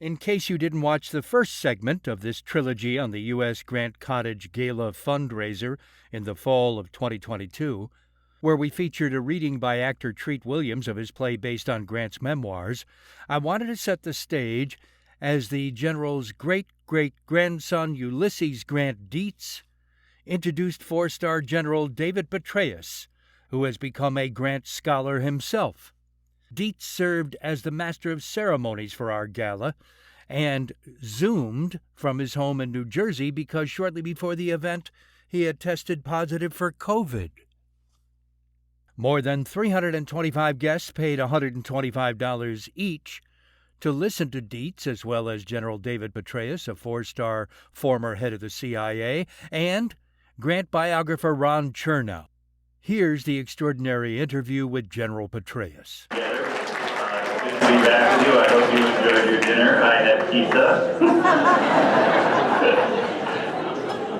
In case you didn't watch the first segment of this trilogy on the U.S. Grant Cottage Gala fundraiser in the fall of 2022, where we featured a reading by actor Treat Williams of his play based on Grant's memoirs, I wanted to set the stage as the General's great-great-grandson Ulysses Grant Dietz introduced four-star General David Patraeus, who has become a Grant Scholar himself. Dietz served as the master of ceremonies for our gala and Zoomed from his home in New Jersey because shortly before the event, he had tested positive for COVID. More than 325 guests paid $125 each to listen to Dietz, as well as General David Patraeus, a four-star former head of the CIA, and Grant biographer Ron Chernow. Here's the extraordinary interview with General Patraeus. Good to be back with you. I hope you enjoyed your dinner. I had pizza.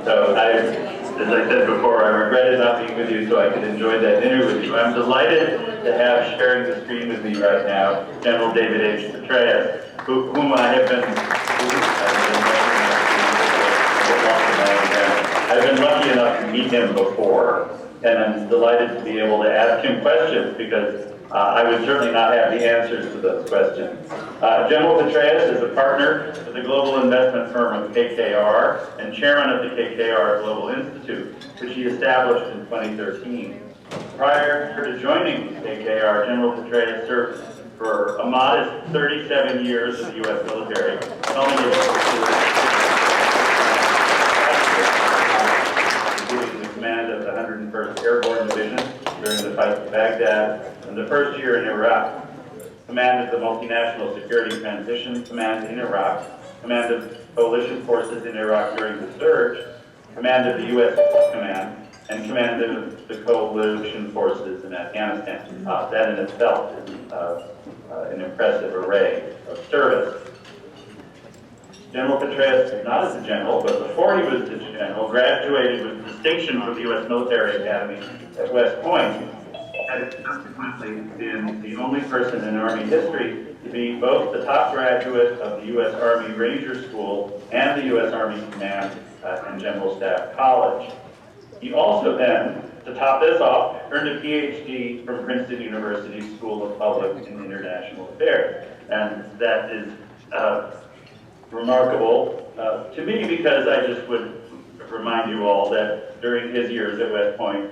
So as I said before, I regretted not being with you so I could enjoy that dinner with you. I'm delighted to have sharing the screen with me right now General David H. Patraeus, whom I've been lucky enough to meet him before, and I'm delighted to be able to ask him questions because I would certainly not have the answers to those questions. General Patraeus is a partner with the global investment firm of KKR and chairman of the KKR Global Institute, which he established in 2013. Prior to joining KKR, General Patraeus served for a modest 37 years in the U.S. military, including the command of the 101st Airborne Division during the fight to Baghdad, and the first year in Iraq, command of the Multinational Security Transition Command in Iraq, command of coalition forces in Iraq during the surge, command of the U.S. Command, and command of the coalition forces in Afghanistan. That in itself is an impressive array of service. General Patraeus, not as a general, but before he was a general, graduated with distinction from the U.S. Military Academy at West Point, and subsequently been the only person in Army history to be both the top graduate of the U.S. Army Ranger School and the U.S. Army Command and General Staff College. He also then, to top this off, earned a PhD from Princeton University School of Public and International Affairs. And that is remarkable to me because I just would remind you all that during his years at West Point,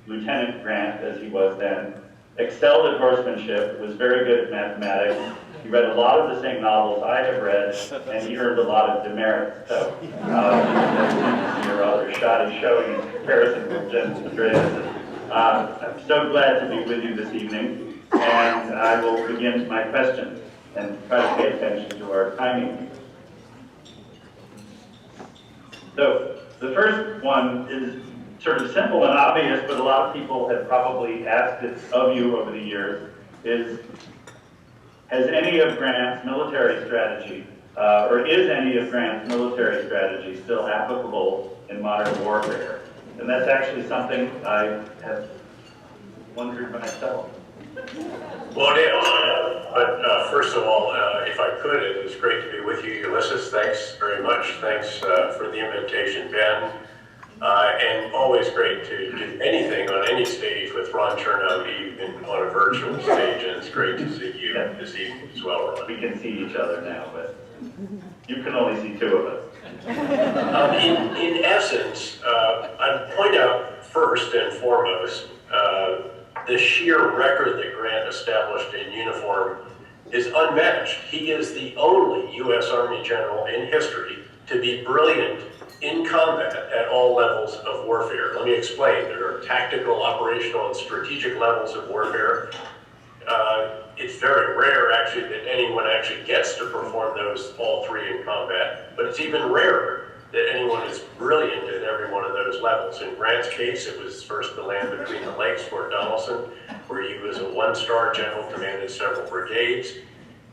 Lieutenant Grant, as he was then, excelled at horsemanship, was very good at mathematics. He read a lot of the same novels I have read, and he earned a lot of demerits. So, you're rather shoddy showing in comparison with General Patraeus. I'm so glad to be with you this evening, and I will begin my questions and try to pay attention to our timing. So, the first one is sort of simple and obvious, but a lot of people have probably asked it of you over the years, is has any of Grant's military strategy, or is any of Grant's military strategy still applicable in modern warfare? And that's actually something I have wondered myself. Well, it is. But first of all, if I could, it was great to be with you, Ulysses. Thanks very much. Thanks for the invitation, Ben. And always great to do anything on any stage with Ron Chernow, even on a virtual stage, and it's great to see you this evening as well, Ron. We can see each other now, but you can only see two of us. In essence, I'd point out first and foremost, the sheer record that Grant established in uniform is unmatched. He is the only U.S. Army general in history to be brilliant in combat at all levels of warfare. Let me explain. There are tactical, operational, and strategic levels of warfare. It's very rare, actually, that anyone actually gets to perform those all three in combat, but it's even rarer that anyone is brilliant at every one of those levels. In Grant's case, it was first the land between the lakes, Fort Donelson, where he was a one-star general, commanded several brigades.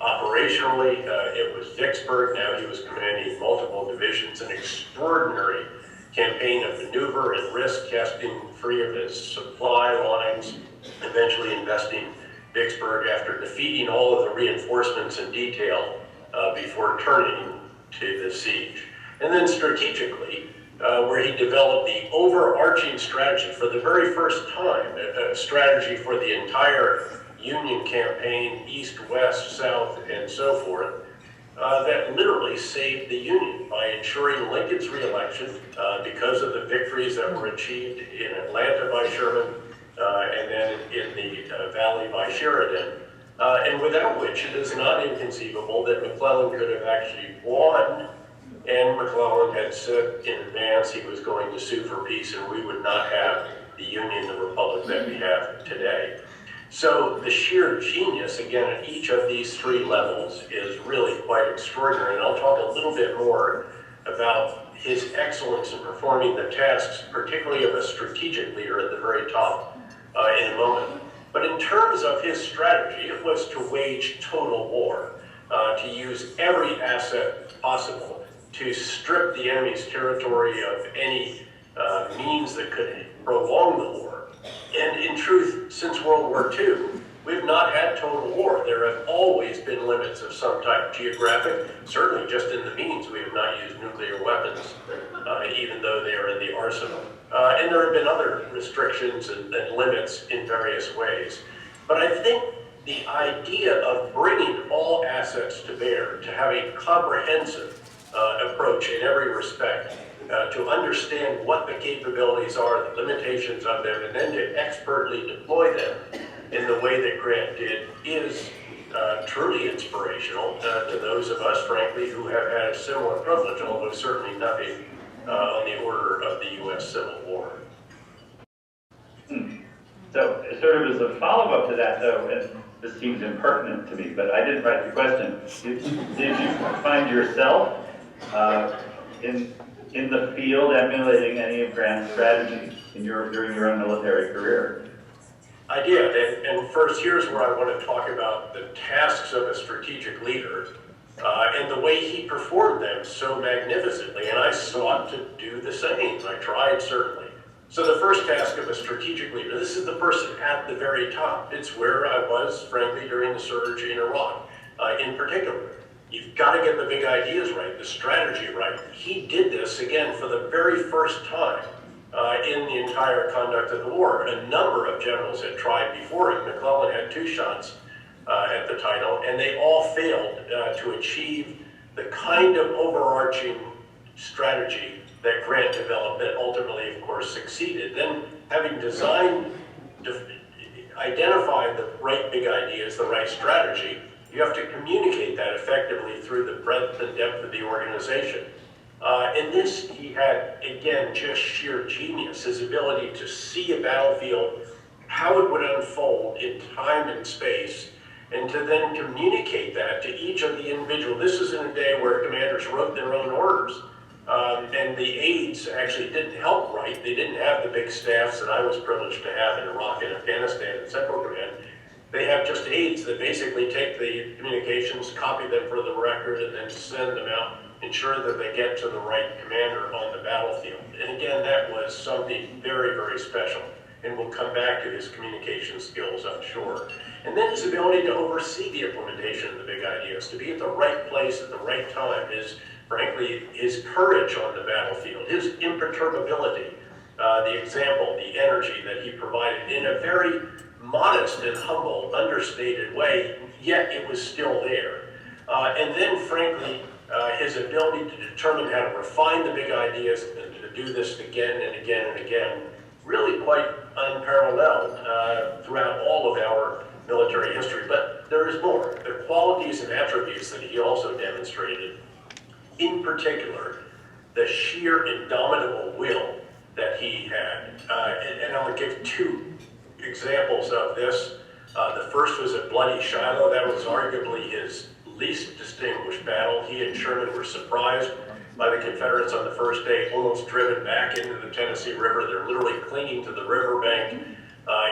Operationally, it was Vicksburg. Now he was commanding multiple divisions, an extraordinary campaign of maneuver and risk, casting free of his supply lines, eventually investing Vicksburg after defeating all of the reinforcements in detail before turning to the siege. And then strategically, where he developed the overarching strategy for the very first time, a strategy for the entire Union campaign, east, west, south, and so forth, that literally saved the Union by ensuring Lincoln's reelection because of the victories that were achieved in Atlanta by Sherman and then in the Valley by Sheridan, and without which it is not inconceivable that McClellan could have actually won. And McClellan had said in advance he was going to sue for peace, and we would not have the Union, the Republic that we have today. So the sheer genius, again, at each of these three levels is really quite extraordinary. And I'll talk a little bit more about his excellence in performing the tasks, particularly of a strategic leader at the very top in a moment. But in terms of his strategy, it was to wage total war, to use every asset possible, to strip the enemy's territory of any means that could prolong the war. And in truth, since World War II, we've not had total war. There have always been limits of some type, geographic, certainly just in the means. We have not used nuclear weapons, even though they are in the arsenal. And there have been other restrictions and limits in various ways. But I think the idea of bringing all assets to bear, to have a comprehensive approach in every respect, to understand what the capabilities are, the limitations of them, and then to expertly deploy them in the way that Grant did is truly inspirational to those of us, frankly, who have had a similar privilege, although certainly nothing on the order of the U.S. Civil War. So, sort of as a follow-up to that, though, and this seems impertinent to me, but I didn't write the question. Did you find yourself in the field emulating any of Grant's strategies during your own military career? I did, and first, here's where I want to talk about the tasks of a strategic leader and the way he performed them so magnificently, and I sought to do the same. I tried, certainly. So the first task of a strategic leader, this is the person at the very top. It's where I was, frankly, during the surge in Iraq, in particular. You've got to get the big ideas right, the strategy right. He did this, again, for the very first time in the entire conduct of the war. A number of generals had tried before him. McClellan had 2 shots at the title, and they all failed to achieve the kind of overarching strategy that Grant developed that ultimately, of course, succeeded. Then, having designed, identified the right big ideas, the right strategy, you have to communicate that effectively through the breadth and depth of the organization. In this, he had, again, just sheer genius, his ability to see a battlefield, how it would unfold in time and space, and to then communicate that to each of the individual. This is in a day where commanders wrote their own orders, and the aides actually didn't help write. They didn't have the big staffs that I was privileged to have in Iraq and Afghanistan and Central Command. They have just aides that basically take the communications, copy them for the record, and then send them out, ensure that they get to the right commander on the battlefield. And again, that was something very, very special. And we'll come back to his communication skills, I'm sure. And then his ability to oversee the implementation of the big ideas, to be at the right place at the right time, frankly, his courage on the battlefield, his imperturbability, the example, the energy that he provided in a very modest and humble, understated way, yet it was still there. And then, frankly, his ability to determine how to refine the big ideas and to do this again and again and again, really quite unparalleled throughout all of our military history. But there is more. The qualities and attributes that he also demonstrated, in particular, the sheer indomitable will that he had. And I'll give 2 examples of this. The first was at Bloody Shiloh. That was arguably his least distinguished battle. He and Sherman were surprised by the Confederates on the first day, almost driven back into the Tennessee River. They're literally clinging to the riverbank.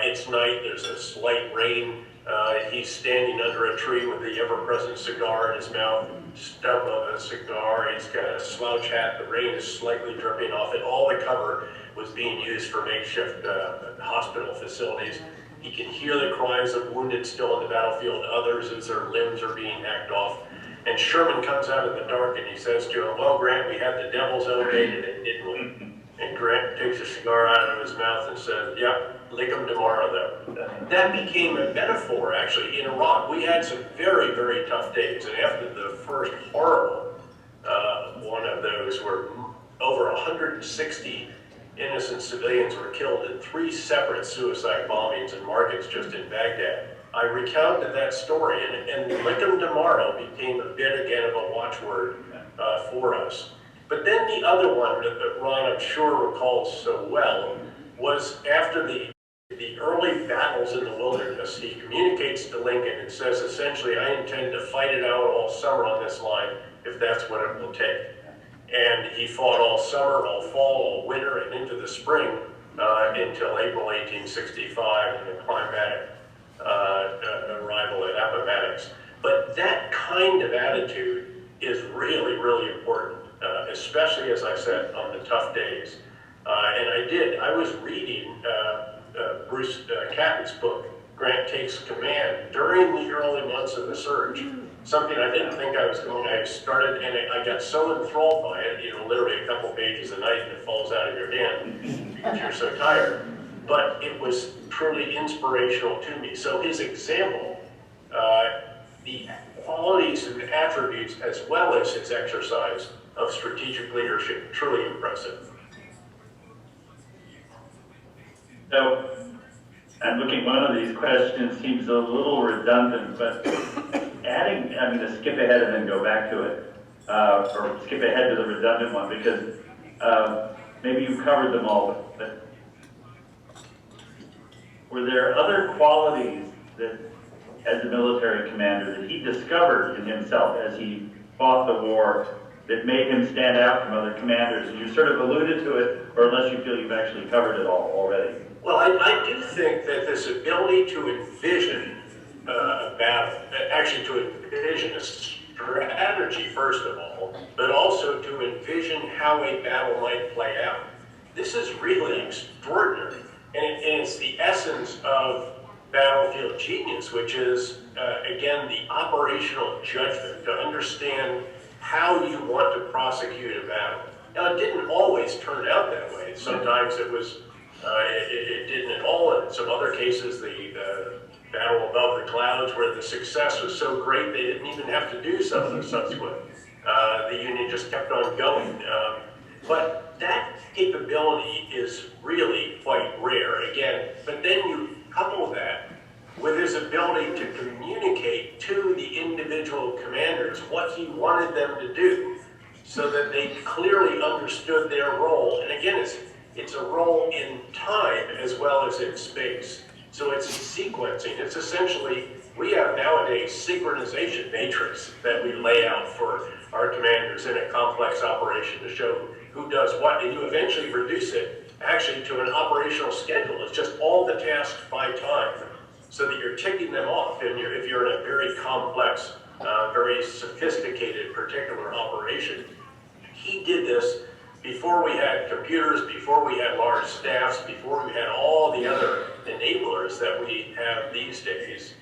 It's night, there's a slight rain. He's standing under a tree with the ever-present cigar in his mouth, stump of a cigar. He's got a slouch hat. The rain is slightly dripping off it. All the cover was being used for makeshift hospital facilities. He can hear the cries of wounded still on the battlefield, others as their limbs are being hacked off. And Sherman comes out of the dark and he says to him, well, Grant, we had the devil's own day today, didn't we? And Grant takes a cigar out of his mouth and says, yep, lick 'em tomorrow, though. That became a metaphor, actually, in Iraq. We had some very, very tough days. And after the first horrible one of those, where over 160 innocent civilians were killed in 3 separate suicide bombings in markets just in Baghdad, I recounted that story, and lick 'em tomorrow became a bit again of a watchword for us. But then the other one that Ron, I'm sure, recalls so well was after the early battles in the wilderness. He communicates to Lincoln and says, essentially, I intend to fight it out all summer on this line if that's what it will take. And he fought all summer, all fall, all winter, and into the spring until April 1865 and the climatic arrival at Appomattox. But that kind of attitude is really, really important, especially, as I said, on the tough days. And I was reading Bruce Catton's book, Grant Takes Command, during the early months of the surge. Something I didn't think I was going to. I started, and I got so enthralled by it, literally a couple pages a night, and it falls out of your hand because you're so tired. But it was truly inspirational to me. So his example, the qualities and attributes, as well as his exercise of strategic leadership, truly impressive. So, I'm looking, one of these questions seems a little redundant, but to skip ahead and then go back to it, or skip ahead to the redundant one, because maybe you covered them all, but were there other qualities that, as a military commander, that he discovered in himself as he fought the war that made him stand out from other commanders? And you sort of alluded to it, or unless you feel you've actually covered it all already. Well, I do think that this ability to envision a battle, actually to envision a strategy first of all, but also to envision how a battle might play out. This is really extraordinary, and it's the essence of battlefield genius, which is, again, the operational judgment to understand how you want to prosecute a battle. Now, it didn't always turn out that way. Sometimes it was, it didn't at all. In some other cases, the battle above the clouds, where the success was so great they didn't even have to do some of the subsequent. The Union just kept on going. But that capability is really quite rare, again. But then you couple that with his ability to communicate to the individual commanders what he wanted them to do, so that they clearly understood their role. And again, it's a role in time as well as in space. So it's sequencing. It's essentially, we have nowadays synchronization matrix that we lay out for our commanders in a complex operation to show who does what, and you eventually reduce it actually to an operational schedule. It's just all the tasks by time, so that you're ticking them off. And if you're in a very complex, very sophisticated particular operation. He did this before we had computers, before we had large staffs, before we had all the other enablers that we have these days.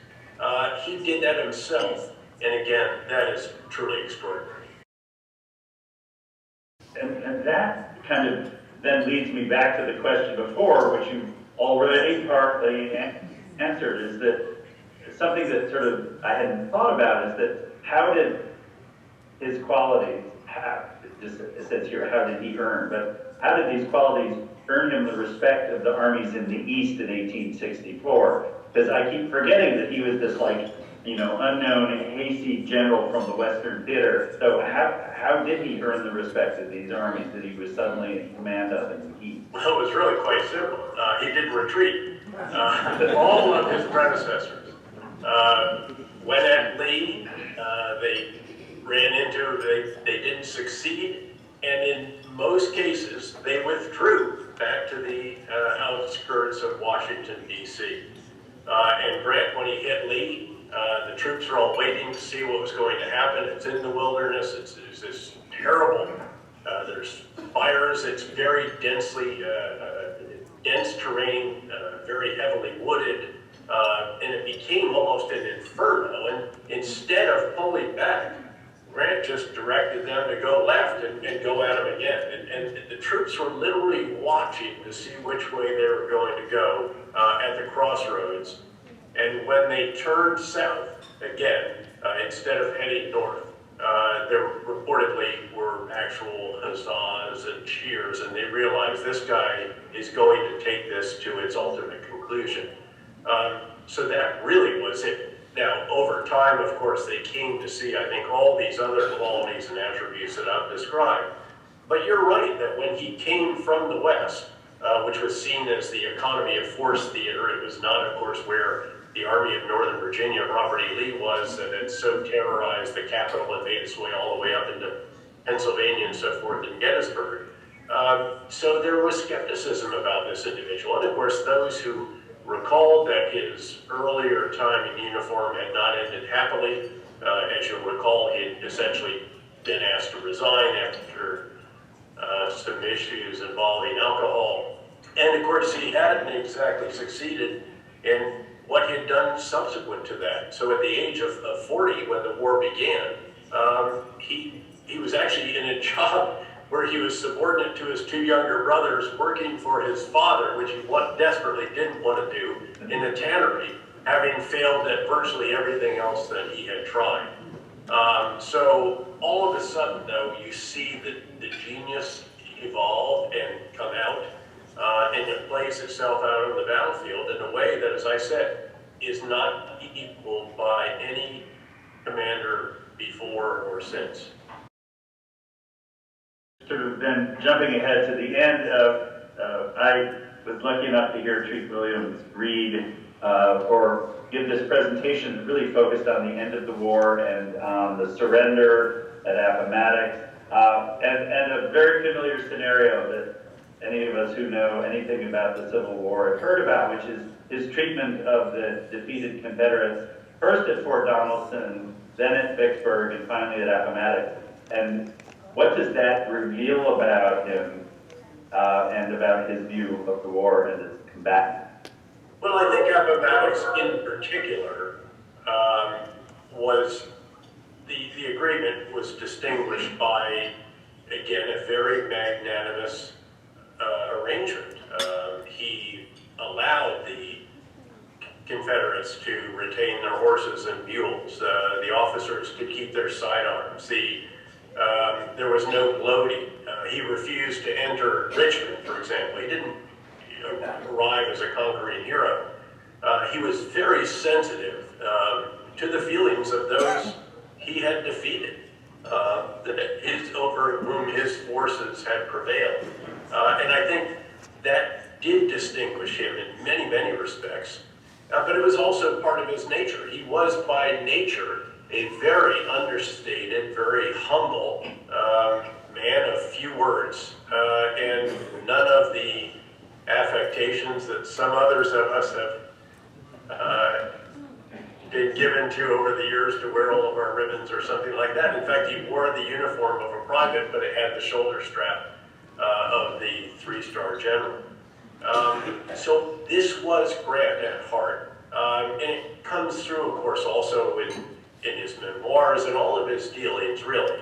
He did that himself, and again, that is truly extraordinary. And that kind of then leads me back to the question before, which you already partly answered, is that something that sort of I hadn't thought about is that how did his qualities, just it says here, how did he earn, but how did these qualities earn him the respect of the armies in the East in 1864? Because I keep forgetting that he was this unknown, hasty general from the Western Theater. So how did he earn the respect of these armies that he was suddenly in command of in the East? Well, it was really quite simple. He didn't retreat. All of his predecessors went at Lee. They ran into, they didn't succeed, and in most cases, they withdrew back to the outskirts of Washington, D.C. And Grant, when he hit Lee, the troops are all waiting to see what was going to happen. It's in the wilderness. It's this terrible, there's fires. It's very densely, dense terrain, very heavily wooded, and it became almost an inferno. And instead of pulling back, Grant just directed them to go left and go at them again. And the troops were literally watching to see which way they were going to go at the crossroads. And when they turned south again, instead of heading north, there reportedly were actual huzzas and cheers, and they realized this guy is going to take this to its ultimate conclusion. So that really was it. Now, over time, of course, they came to see, I think, all these other qualities and attributes that I've described. But you're right that when he came from the West, which was seen as the economy of force theater, it was not, of course, where the Army of Northern Virginia, Robert E. Lee, was, that had so terrorized the capital and made its way all the way up into Pennsylvania and so forth in Gettysburg. So there was skepticism about this individual. And of course, those who recalled that his earlier time in uniform had not ended happily. As you'll recall, he had essentially been asked to resign after some issues involving alcohol. And of course, he hadn't exactly succeeded in what he had done subsequent to that. So at the age of 40, when the war began, he was actually in a job where he was subordinate to his two younger brothers, working for his father, which he desperately didn't want to do, in a tannery, having failed at virtually everything else that he had tried. So all of a sudden, though, you see the genius evolve and come out, and it plays itself out on the battlefield in a way that, as I said, is not equaled by any commander before or since. Sort of then jumping ahead to the end of, I was lucky enough to hear Treat Williams read or give this presentation that really focused on the end of the war and on the surrender at Appomattox, and a very familiar scenario that any of us who know anything about the Civil War have heard about, which is his treatment of the defeated Confederates, first at Fort Donelson, then at Vicksburg, and finally at Appomattox. And what does that reveal about him and about his view of the war and its combatant? Well, I think Appomattox in particular was, the agreement was distinguished by, again, a very magnanimous arrangement. He allowed the Confederates to retain their horses and mules. The officers could keep their sidearms. There was no gloating. He refused to enter Richmond, for example. He didn't arrive as a conquering hero. He was very sensitive to the feelings of those he had defeated, over whom his forces had prevailed. And I think that did distinguish him in many, many respects. But it was also part of his nature. He was by nature a very understated, very humble man of few words, and none of the affectations that some others of us have been given to over the years, to wear all of our ribbons or something like that. In fact, he wore the uniform of a private, but it had the shoulder strap of the three-star general. So this was Grant at heart. And it comes through, of course, also in his memoirs and all of his dealings, really.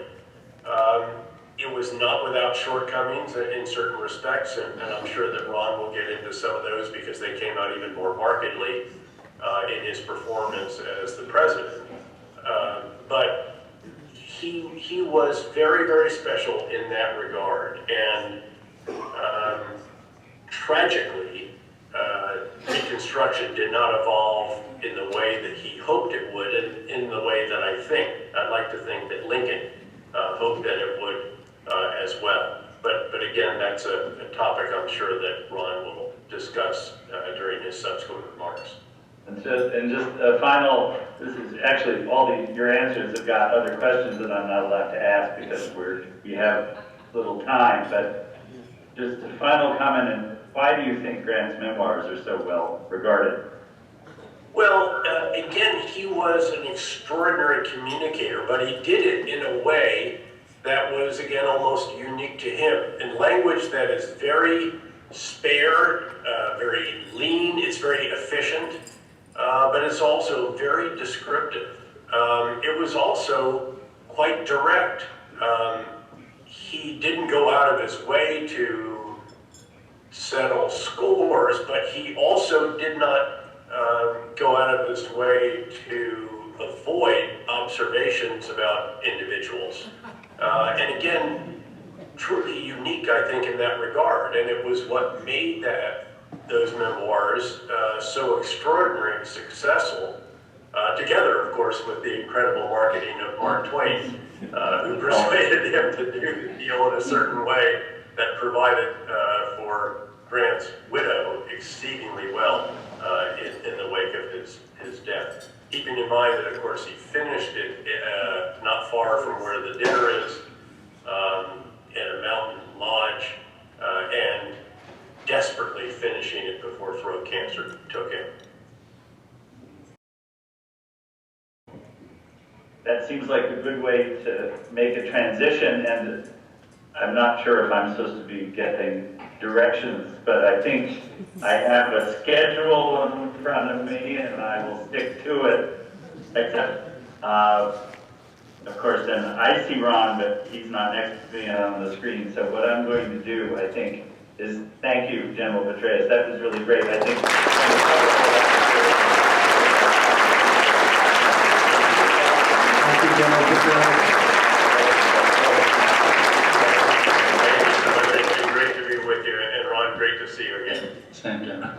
It was not without shortcomings in certain respects, and I'm sure that Ron will get into some of those because they came out even more markedly in his performance as the president. But he was very, very special in that regard, and tragically, Reconstruction did not evolve in the way that he hoped it would, and in the way that I'd like to think that Lincoln hoped that it would as well. But again, that's a topic I'm sure that Ron will discuss during his subsequent remarks. And just a final, this is actually your answers have got other questions that I'm not allowed to ask because we have little time, but just a final comment, and why do you think Grant's memoirs are so well regarded? Well, again, he was an extraordinary communicator, but he did it in a way that was, again, almost unique to him, in language that is very spare, very lean, it's very efficient, but it's also very descriptive. It was also quite direct. He didn't go out of his way to settle scores, but he also did not go out of his way to avoid observations about individuals. And again, truly unique, I think, in that regard. And it was what made those memoirs so extraordinary and successful, together, of course, with the incredible marketing of Mark Twain, who persuaded him to do the deal in a certain way that provided for Grant's widow exceedingly well in the wake of his death. Keeping in mind that, of course, he finished it not far from where the dinner is, in a mountain lodge, and desperately finishing it before throat cancer took him. That seems like a good way to make a transition, and I'm not sure if I'm supposed to be getting directions, but I think I have a schedule in front of me and I will stick to it, except, of course, then I see Ron, but he's not next to me on the screen, so what I'm going to do, I think, is thank you, General Patraeus. That was really great. I think Thank you, General Patraeus. Great to be with you, and Ron, great to see you again. Same, General.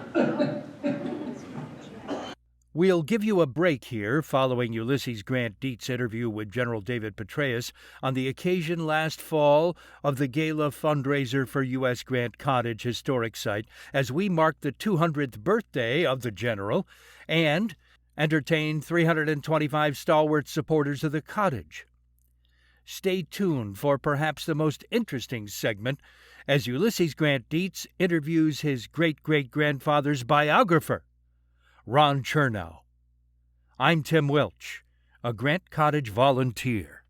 We'll give you a break here following Ulysses Grant Dietz' interview with General David Patraeus on the occasion last fall of the gala fundraiser for U.S. Grant Cottage Historic Site as we mark the 200th birthday of the General and entertain 325 stalwart supporters of the cottage. Stay tuned for perhaps the most interesting segment as Ulysses Grant Dietz interviews his great-great-grandfather's biographer, Ron Chernow. I'm Tim Welch, a Grant Cottage volunteer.